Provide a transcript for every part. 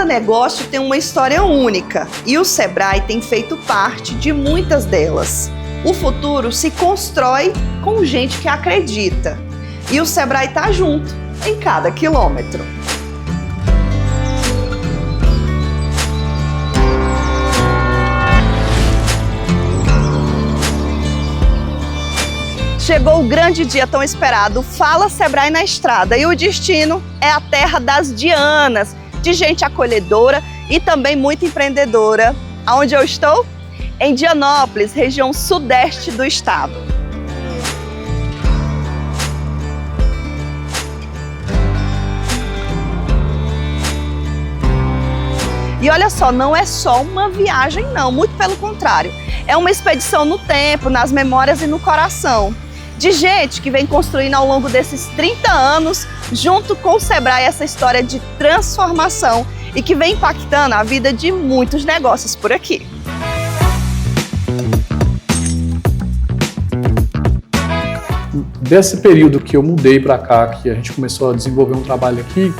cada negócio tem uma história única e o Sebrae tem feito parte de muitas delas. O futuro se constrói com gente que acredita e o Sebrae está junto em cada quilômetro. Chegou o grande dia tão esperado, Fala Sebrae na Estrada, e o destino é a terra das Dianas, de gente acolhedora e também muito empreendedora. Aonde eu estou? Em Dianópolis, região sudeste do estado. E olha só, não é só uma viagem não, muito pelo contrário. É uma expedição no tempo, nas memórias e no coração. De gente que vem construindo ao longo desses 30 anos, junto com o Sebrae, essa história de transformação e que vem impactando a vida de muitos negócios por aqui. Desse período que eu mudei para cá, que a gente começou a desenvolver um trabalho aqui,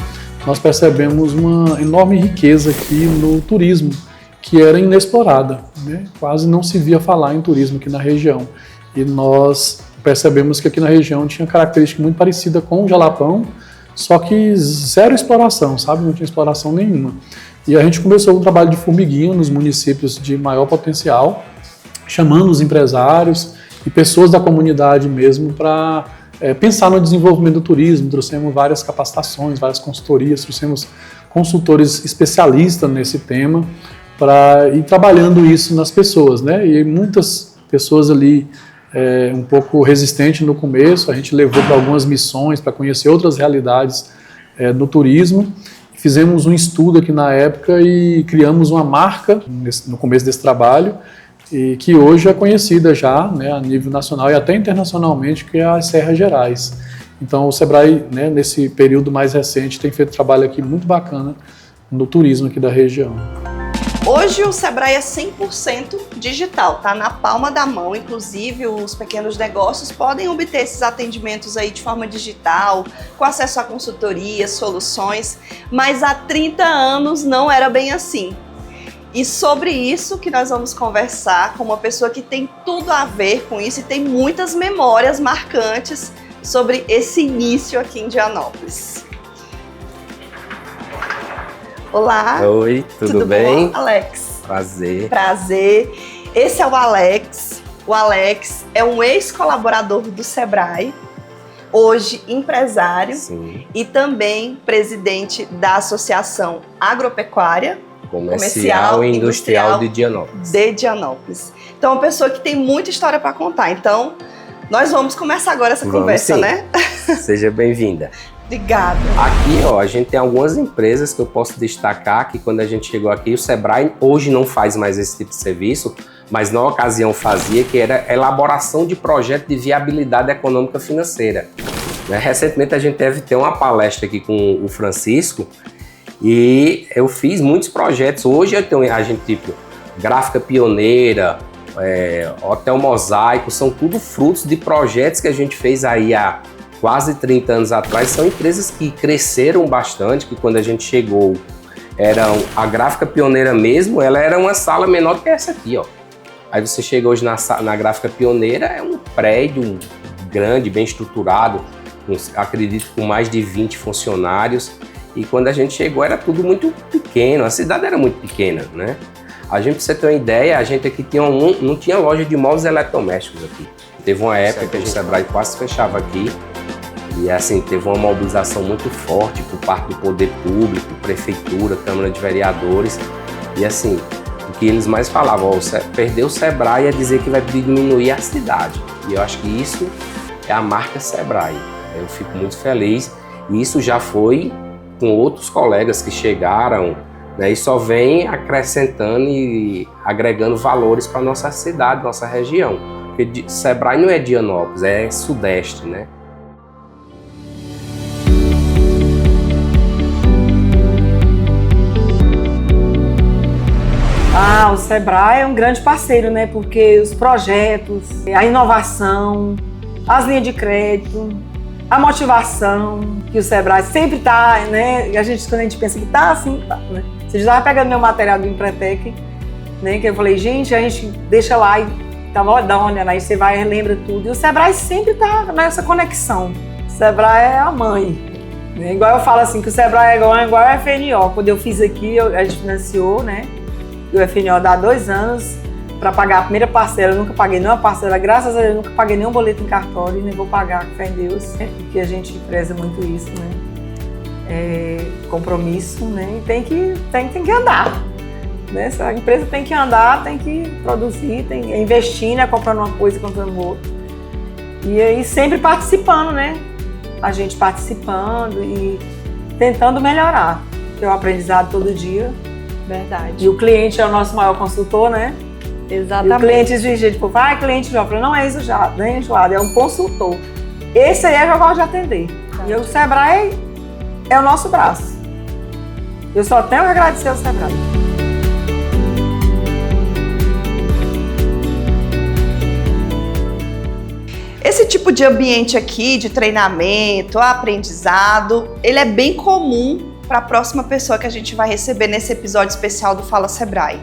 nós percebemos uma enorme riqueza aqui no turismo, que era inexplorada, né? Quase não se via falar em turismo aqui na região. E nós percebemos que aqui na região tinha característica muito parecida com o Jalapão, só que zero exploração, sabe? Não tinha exploração nenhuma. E a gente começou um trabalho de formiguinha nos municípios de maior potencial, chamando os empresários e pessoas da comunidade mesmo para pensar no desenvolvimento do turismo. Trouxemos várias capacitações, várias consultorias, trouxemos consultores especialistas nesse tema para ir trabalhando isso nas pessoas, né? E muitas pessoas ali um pouco resistentes no começo, a gente levou para algumas missões para conhecer outras realidades no turismo. Fizemos um estudo aqui na época e criamos uma marca no começo desse trabalho, e que hoje é conhecida já, né, a nível nacional e até internacionalmente, que é as Serras Gerais. Então o Sebrae, né, nesse período mais recente, tem feito um trabalho aqui muito bacana no turismo aqui da região. Hoje o Sebrae é 100% digital, tá na palma da mão, inclusive os pequenos negócios podem obter esses atendimentos aí de forma digital, com acesso a consultoria, soluções, mas há 30 anos não era bem assim. E sobre isso que nós vamos conversar com uma pessoa que tem tudo a ver com isso e tem muitas memórias marcantes sobre esse início aqui em Dianópolis. Olá. Oi, tudo bem? Bom, Alex? Prazer. Prazer. Esse é o Alex. O Alex é um ex-colaborador do Sebrae, hoje empresário. Sim. E também presidente da Associação Agropecuária, Comercial e Industrial de Dianópolis. De Dianópolis. Então, é uma pessoa que tem muita história para contar. Então, nós vamos começar agora essa conversa, sim. Né? Seja bem-vinda. Obrigada. Aqui, ó, a gente tem algumas empresas que eu posso destacar que quando a gente chegou aqui, o Sebrae hoje não faz mais esse tipo de serviço, mas na ocasião fazia, que era elaboração de projeto de viabilidade econômica financeira. Né? Recentemente a gente deve ter uma palestra aqui com o Francisco e eu fiz muitos projetos. Hoje eu tenho a gente tipo Gráfica Pioneira, Hotel Mosaico, são tudo frutos de projetos que a gente fez aí há quase 30 anos atrás. São empresas que cresceram bastante, que quando a gente chegou, a Gráfica Pioneira mesmo, ela era uma sala menor que essa aqui, ó. Aí você chega hoje na Gráfica Pioneira, é um prédio grande, bem estruturado, acredito com mais de 20 funcionários. E quando a gente chegou era tudo muito pequeno, a cidade era muito pequena, né? A gente, pra você ter uma ideia, a gente aqui não tinha loja de móveis eletrodomésticos aqui. Teve uma época que a Sebrae quase fechava aqui. E assim, teve uma mobilização muito forte por parte do poder público, prefeitura, Câmara de Vereadores. E assim, o que eles mais falavam, perder o Sebrae é dizer que vai diminuir a cidade. E eu acho que isso é a marca Sebrae. Eu fico muito feliz. E isso já foi com outros colegas que chegaram, né, e só vem acrescentando e agregando valores para nossa cidade, nossa região. Porque Sebrae não é Dianópolis, é Sudeste, né? O Sebrae é um grande parceiro, né? Porque os projetos, a inovação, as linhas de crédito, a motivação que o Sebrae sempre tá, né? E quando a gente pensa que tá assim, tá, né? Você já estava pegando meu material do Empretec, né? Que eu falei, gente, a gente deixa lá e tava dando uma olhada, aí você vai e relembra tudo. E o Sebrae sempre tá nessa conexão. O Sebrae é a mãe. Né? Igual eu falo assim, que o Sebrae é igual ao FNO. Quando eu fiz aqui, a gente financiou, né? E o FNO dá 2 anos para pagar a primeira parcela. Eu nunca paguei nenhuma parcela, graças a Deus, eu nunca paguei nenhum boleto em cartório e nem vou pagar, com fé em Deus, né? Porque a gente preza muito isso, né? Compromisso, né? E tem que andar. Né? A empresa tem que andar, tem que produzir, tem que investir, né? Comprando uma coisa, comprando outra. E aí sempre participando, né? A gente participando e tentando melhorar. Que é o aprendizado todo dia. Verdade. E o cliente é o nosso maior consultor, né? Exatamente. E o cliente exige, tipo, cliente já. Eu falei, não é isso já, nem enjoado, é um consultor. Esse aí é que eu gosto de atender. Tá. E o Sebrae é o nosso braço. Eu só tenho que agradecer ao Sebrae. Esse tipo de ambiente aqui, de treinamento, aprendizado, ele é bem comum para a próxima pessoa que a gente vai receber nesse episódio especial do Fala Sebrae.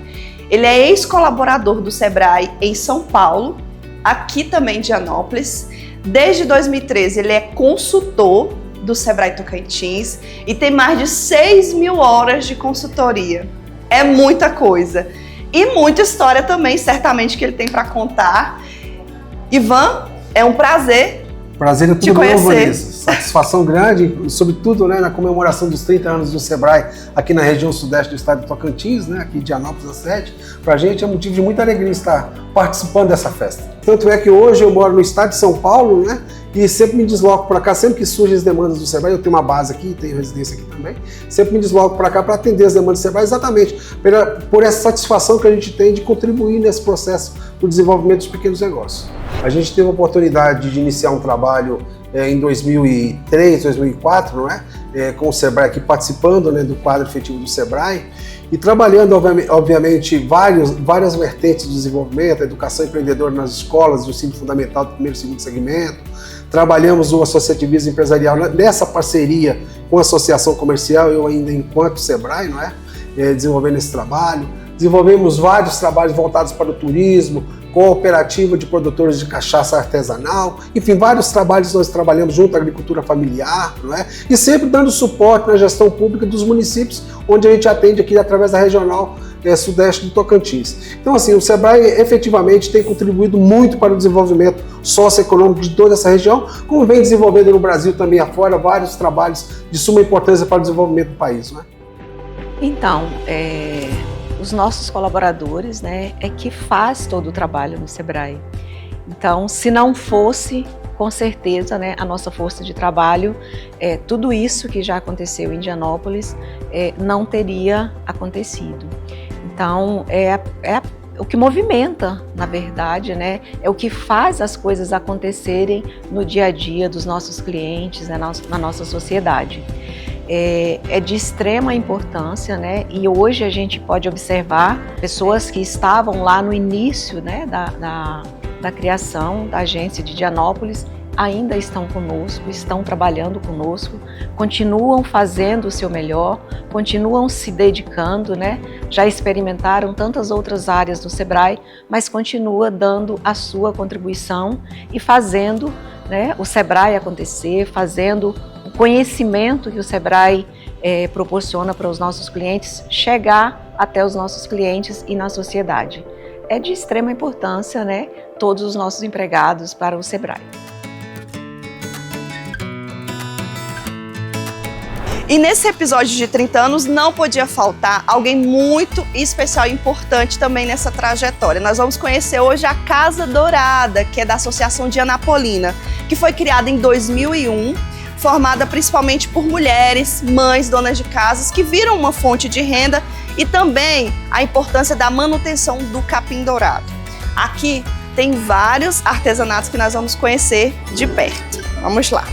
Ele é ex-colaborador do Sebrae em São Paulo, aqui também em Indianópolis. Desde 2013 ele é consultor do Sebrae Tocantins e tem mais de 6.000 horas de consultoria. É muita coisa. E muita história também, certamente, que ele tem para contar. Ivan, é um prazer. Prazer é tudo meu, Vanessa. Satisfação grande, sobretudo, né, na comemoração dos 30 anos do Sebrae aqui na região sudeste do estado de Tocantins, né, aqui em Indianópolis, a sede. Para a gente é motivo de muita alegria estar participando dessa festa. Tanto é que hoje eu moro no estado de São Paulo, né, e sempre me desloco para cá, sempre que surgem as demandas do Sebrae, eu tenho uma base aqui, tenho residência aqui também, sempre me desloco para cá para atender as demandas do Sebrae, exatamente por essa satisfação que a gente tem de contribuir nesse processo do desenvolvimento dos pequenos negócios. A gente teve a oportunidade de iniciar um trabalho em 2003, 2004, não é? Com o Sebrae aqui participando, né, do quadro efetivo do Sebrae e trabalhando, obviamente, várias vertentes do desenvolvimento, a educação empreendedora nas escolas, do ensino fundamental do primeiro e segundo segmento. Trabalhamos o associativismo empresarial nessa parceria com a associação comercial, eu ainda enquanto Sebrae, não é? Desenvolvendo esse trabalho. Desenvolvemos vários trabalhos voltados para o turismo, cooperativa de produtores de cachaça artesanal, enfim, vários trabalhos nós trabalhamos junto à agricultura familiar, não é? E sempre dando suporte na gestão pública dos municípios, onde a gente atende aqui através da regional sudeste do Tocantins. Então, assim, o Sebrae efetivamente tem contribuído muito para o desenvolvimento socioeconômico de toda essa região, como vem desenvolvendo no Brasil também afora vários trabalhos de suma importância para o desenvolvimento do país, não é? Então, os nossos colaboradores, né, é que faz todo o trabalho no Sebrae. Então, se não fosse, com certeza, né, a nossa força de trabalho, tudo isso que já aconteceu em Indianópolis não teria acontecido. Então, o que movimenta, na verdade, né, é o que faz as coisas acontecerem no dia a dia dos nossos clientes, né, na nossa sociedade. É de extrema importância, né? E hoje a gente pode observar pessoas que estavam lá no início, né, da criação da agência de Indianópolis, ainda estão conosco, estão trabalhando conosco, continuam fazendo o seu melhor, continuam se dedicando, né? Já experimentaram tantas outras áreas do Sebrae, mas continua dando a sua contribuição e fazendo, né, o Sebrae acontecer, fazendo o conhecimento que o Sebrae proporciona para os nossos clientes chegar até os nossos clientes e na sociedade. É de extrema importância, né, todos os nossos empregados para o Sebrae. E nesse episódio de 30 anos não podia faltar alguém muito especial e importante também nessa trajetória. Nós vamos conhecer hoje a Casa Dourada, que é da Associação Dianapolina, que foi criada em 2001, formada principalmente por mulheres, mães, donas de casas, que viram uma fonte de renda e também a importância da manutenção do capim dourado. Aqui tem vários artesanatos que nós vamos conhecer de perto. Vamos lá!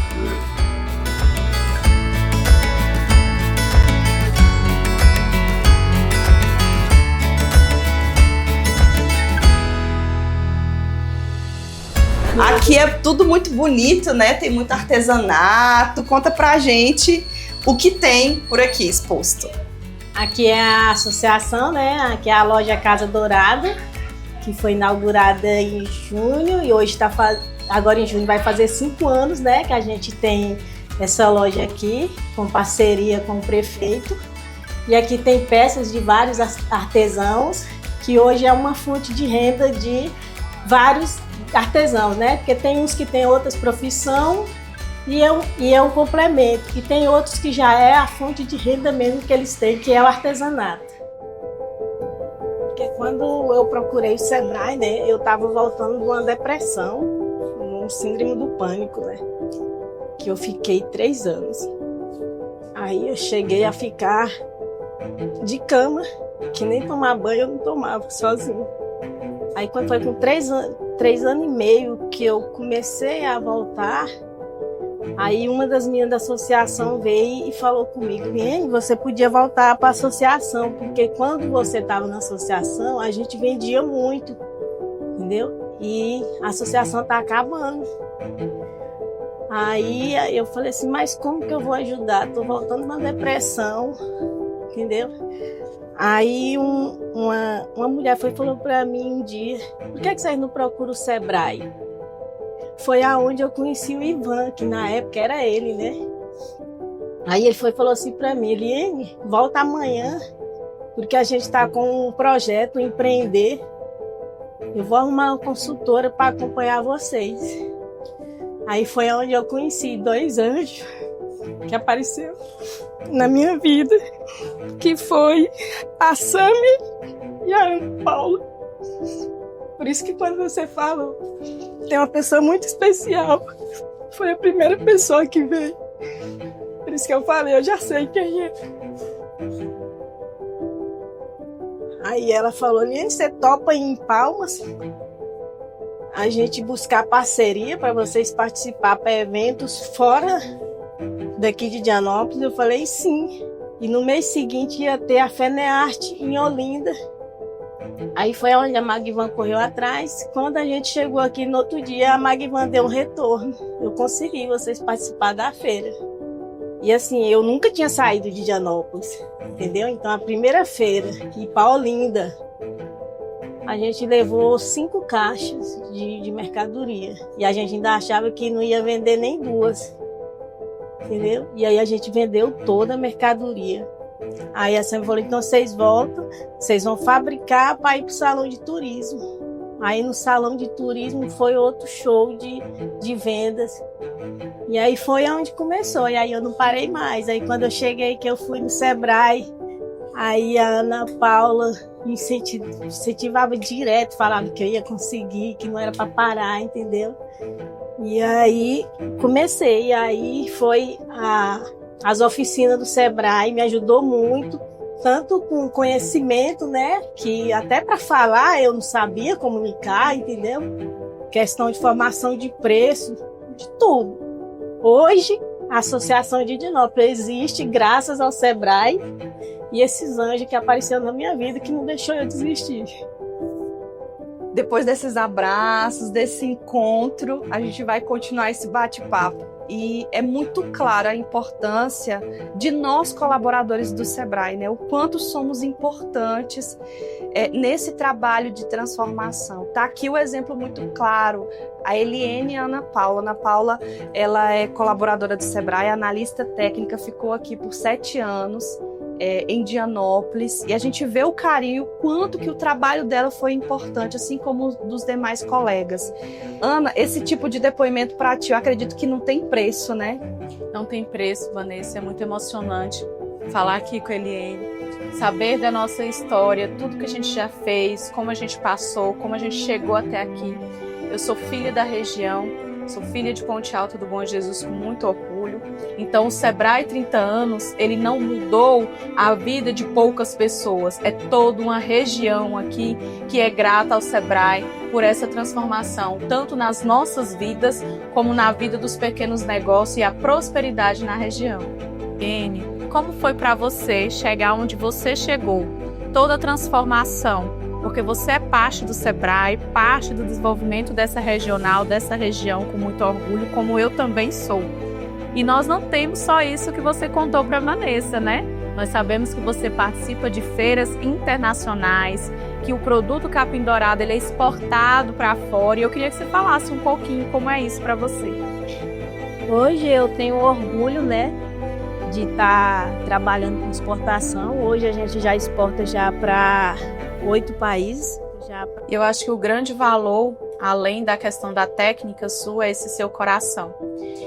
Aqui é tudo muito bonito, né? Tem muito artesanato. Conta pra gente o que tem por aqui exposto. Aqui é a associação, né? Aqui é a loja Casa Dourada, que foi inaugurada em junho e hoje agora em junho vai fazer 5 anos, né? Que a gente tem essa loja aqui, com parceria com o prefeito. E aqui tem peças de vários artesãos, que hoje é uma fonte de renda de vários artesãos, né? Porque tem uns que têm outras profissões e é um complemento. E tem outros que já é a fonte de renda mesmo que eles têm, que é o artesanato. Porque quando eu procurei o Sebrae, né? Eu estava voltando de uma depressão, um síndrome do pânico, né? Que eu fiquei 3 anos. Aí eu cheguei a ficar de cama, que nem tomar banho eu não tomava sozinho. Aí quando foi com 3 anos e meio que eu comecei a voltar, aí uma das meninas da associação veio e falou comigo: Viene, você podia voltar para a associação, porque quando você estava na associação a gente vendia muito, entendeu? E a associação está acabando. Aí eu falei assim, mas como que eu vou ajudar? Tô voltando de uma depressão, entendeu? Aí uma mulher falou para mim um dia: por que vocês não procuram o Sebrae? Foi aonde eu conheci o Ivan, que na época era ele, né? Aí ele falou assim para mim: Eliene, volta amanhã, porque a gente está com um projeto, empreender. Eu vou arrumar uma consultora para acompanhar vocês. Aí foi onde eu conheci 2 anjos que apareceram na minha vida, que foi a Sami e a Ana Paula. Por isso que quando você fala, tem uma pessoa muito especial. Foi a primeira pessoa que veio. Por isso que eu falei, eu já sei quem é. Aí ela falou: Liane, você topa ir em Palmas? A gente buscar parceria para vocês participar para eventos fora daqui de Dianópolis. Eu falei sim. E no mês seguinte ia ter a FENEARTE em Olinda. Aí foi onde a Magvan correu atrás. Quando a gente chegou aqui no outro dia, a Magvan deu um retorno. Eu consegui vocês participar da feira. E assim, eu nunca tinha saído de Dianópolis, entendeu? Então a primeira feira, ir para Olinda, a gente levou 5 caixas de mercadoria. E a gente ainda achava que não ia vender nem 2. Entendeu? E aí a gente vendeu toda a mercadoria. Aí a Sam falou: então vocês voltam, vocês vão fabricar para ir para o salão de turismo. Aí no salão de turismo foi outro show de vendas. E aí foi onde começou. E aí eu não parei mais. Aí quando eu cheguei, que eu fui no Sebrae, aí a Ana Paula me incentivava direto, falava que eu ia conseguir, que não era para parar, entendeu? E aí comecei, e aí foi as oficinas do Sebrae, me ajudou muito, tanto com conhecimento, né, que até para falar eu não sabia comunicar, entendeu? Questão de formação de preço, de tudo. Hoje, a Associação de Dianópolis existe graças ao Sebrae e esses anjos que apareceram na minha vida, que não deixou eu desistir. Depois desses abraços, desse encontro, a gente vai continuar esse bate-papo. E é muito clara a importância de nós, colaboradores do Sebrae, né? O quanto somos importantes nesse trabalho de transformação. Tá aqui o exemplo muito claro, a Eliene e a Ana Paula. Ana Paula, ela é colaboradora do Sebrae, analista técnica, ficou aqui por 7 anos. Em Dianópolis, e a gente vê o carinho, o quanto que o trabalho dela foi importante, assim como dos demais colegas. Ana, esse tipo de depoimento para ti, eu acredito que não tem preço, né? Não tem preço, Vanessa, é muito emocionante falar aqui com a Eliene, saber da nossa história, tudo que a gente já fez, como a gente passou, como a gente chegou até aqui. Eu sou filha da região, sou filha de Ponte Alta do Bom Jesus com muito orgulho. Então o Sebrae 30 anos, ele não mudou a vida de poucas pessoas. É toda uma região aqui que é grata ao Sebrae por essa transformação, tanto nas nossas vidas, como na vida dos pequenos negócios e a prosperidade na região. Ene, como foi para você chegar onde você chegou? Toda a transformação. porque você é parte do Sebrae, parte do desenvolvimento dessa regional, dessa região, com muito orgulho, como eu também sou. E nós não temos só isso que você contou para a Vanessa, né? Nós sabemos que você participa de feiras internacionais, que o produto capim dourado ele é exportado para fora, e eu queria que você falasse um pouquinho como é isso para você. Hoje eu tenho orgulho, né, de estar trabalhando com exportação. Hoje a gente já exporta já para 8 países. Eu acho que o grande valor, além da questão da técnica sua, é esse seu coração.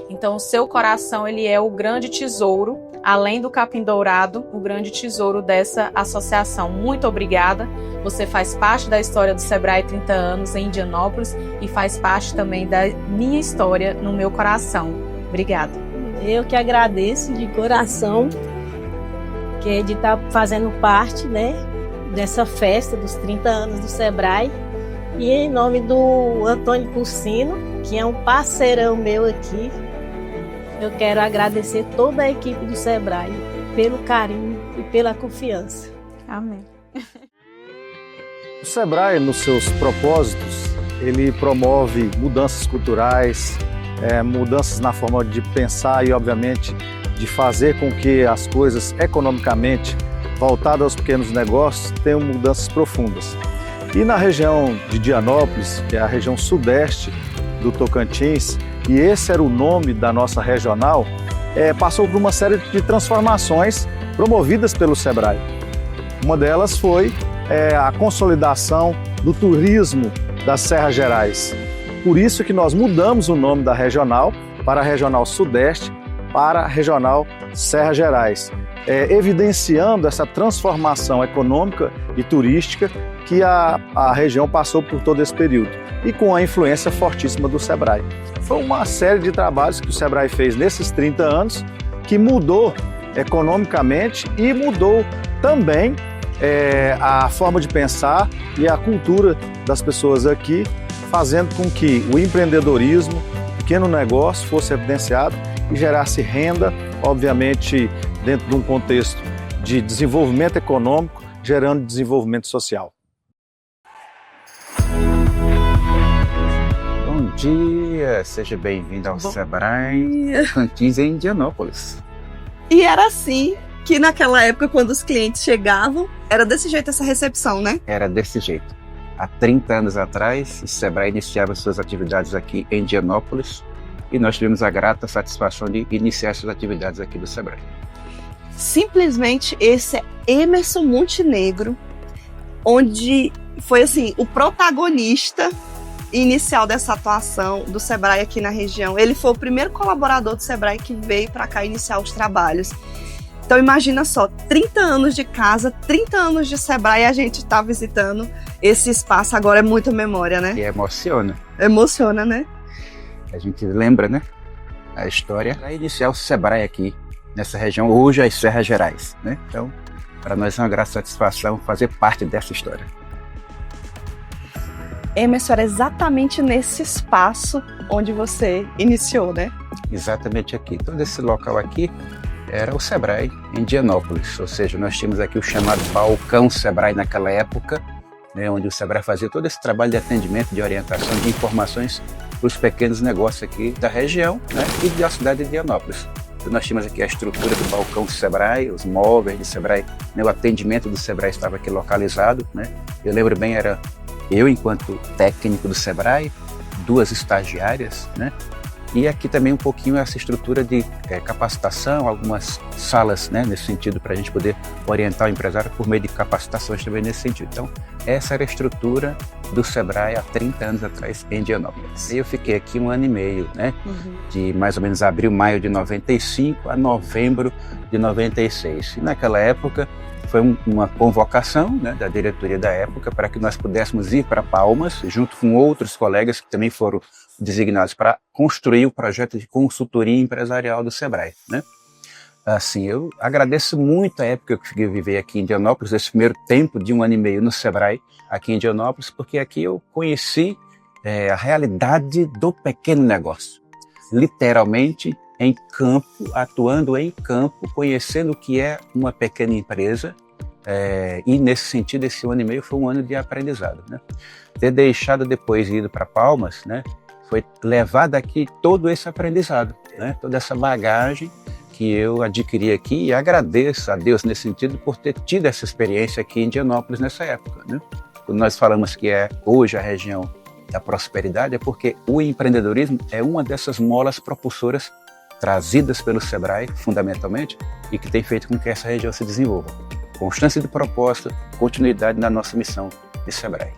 Então o seu coração ele é o grande tesouro, além do capim dourado, o grande tesouro dessa associação. Muito obrigada. Você faz parte da história do Sebrae 30 anos em Indianópolis e faz parte também da minha história no meu coração. Obrigada. Eu que agradeço de coração, que é de estar fazendo parte, né, dessa festa dos 30 anos do Sebrae. E em nome do Antônio Cursino, que é um parceirão meu aqui, eu quero agradecer toda a equipe do Sebrae pelo carinho e pela confiança. Amém. O Sebrae, nos seus propósitos, ele promove mudanças culturais, mudanças na forma de pensar e, obviamente, de fazer com que as coisas economicamente voltadas aos pequenos negócios tenham mudanças profundas. E na região de Indianópolis, que é a região sudeste do Tocantins, e esse era o nome da nossa regional, passou por uma série de transformações promovidas pelo Sebrae. Uma delas foi a consolidação do turismo das Serras Gerais. Por isso que nós mudamos o nome da regional para a Regional Sudeste, para a Regional Serras Gerais, evidenciando essa transformação econômica e turística que a região passou por todo esse período e com a influência fortíssima do Sebrae. Foi uma série de trabalhos que o Sebrae fez nesses 30 anos que mudou economicamente e mudou também a forma de pensar e a cultura das pessoas aqui, fazendo com que o empreendedorismo, o pequeno negócio fosse evidenciado e gerasse renda, obviamente dentro de um contexto de desenvolvimento econômico, gerando desenvolvimento social. Bom dia, seja bem-vindo ao Sebrae Tocantins em Indianópolis. E era assim que naquela época, quando os clientes chegavam, era desse jeito essa recepção, né? Era desse jeito. Há 30 anos atrás, o Sebrae iniciava suas atividades aqui em Indianópolis e nós tivemos a grata satisfação de iniciar suas atividades aqui do Sebrae. Simplesmente esse é Emerson Montenegro, onde foi assim, o protagonista inicial dessa atuação do Sebrae aqui na região. Ele foi o primeiro colaborador do Sebrae que veio para cá iniciar os trabalhos. Então imagina só, 30 anos de casa, 30 anos de Sebrae e a gente está visitando esse espaço. Agora é muita memória, né? E emociona. Emociona, né? A gente lembra, né? A história para iniciar o Sebrae aqui nessa região, hoje as Serras Gerais, né? Então, para nós é uma grata satisfação fazer parte dessa história. Emerson, era exatamente nesse espaço onde você iniciou, né? Exatamente aqui. Todo esse local aqui era o Sebrae em Indianópolis, ou seja, nós tínhamos aqui o chamado balcão Sebrae naquela época, né, onde o Sebrae fazia todo esse trabalho de atendimento, de orientação, de informações para os pequenos negócios aqui da região, né, e da cidade de Indianópolis. Então, nós tínhamos aqui a estrutura do balcão Sebrae, os móveis de Sebrae, né, o atendimento do Sebrae estava aqui localizado, né. Eu lembro bem, era eu enquanto técnico do Sebrae, 2 estagiárias, né, e aqui também um pouquinho essa estrutura de capacitação, algumas salas, né, nesse sentido, para a gente poder orientar o empresário por meio de capacitações também nesse sentido. Então, essa era a estrutura do Sebrae há 30 anos atrás em Indianópolis. E eu fiquei aqui 1 ano e meio, né, de mais ou menos abril, maio de 95 a novembro de 96. E naquela época foi uma convocação, né, da diretoria da época para que nós pudéssemos ir para Palmas, junto com outros colegas que também foram designados para construir o projeto de consultoria empresarial do Sebrae, né? Assim, eu agradeço muito a época que eu vivi aqui em Indianópolis, esse primeiro tempo de 1 ano e meio no Sebrae, aqui em Indianópolis, porque aqui eu conheci a realidade do pequeno negócio. Literalmente, em campo, atuando em campo, conhecendo o que é uma pequena empresa, E nesse sentido, esse 1 ano e meio foi um ano de aprendizado, né? Ter deixado depois e ido para Palmas, né, foi levar daqui todo esse aprendizado, né, toda essa bagagem que eu adquiri aqui, e agradeço a Deus nesse sentido por ter tido essa experiência aqui em Indianópolis nessa época, né? Quando nós falamos que é hoje a região da prosperidade, é porque o empreendedorismo é uma dessas molas propulsoras trazidas pelo Sebrae, fundamentalmente, e que tem feito com que essa região se desenvolva. Constância de propósito, continuidade na nossa missão de Sebrae.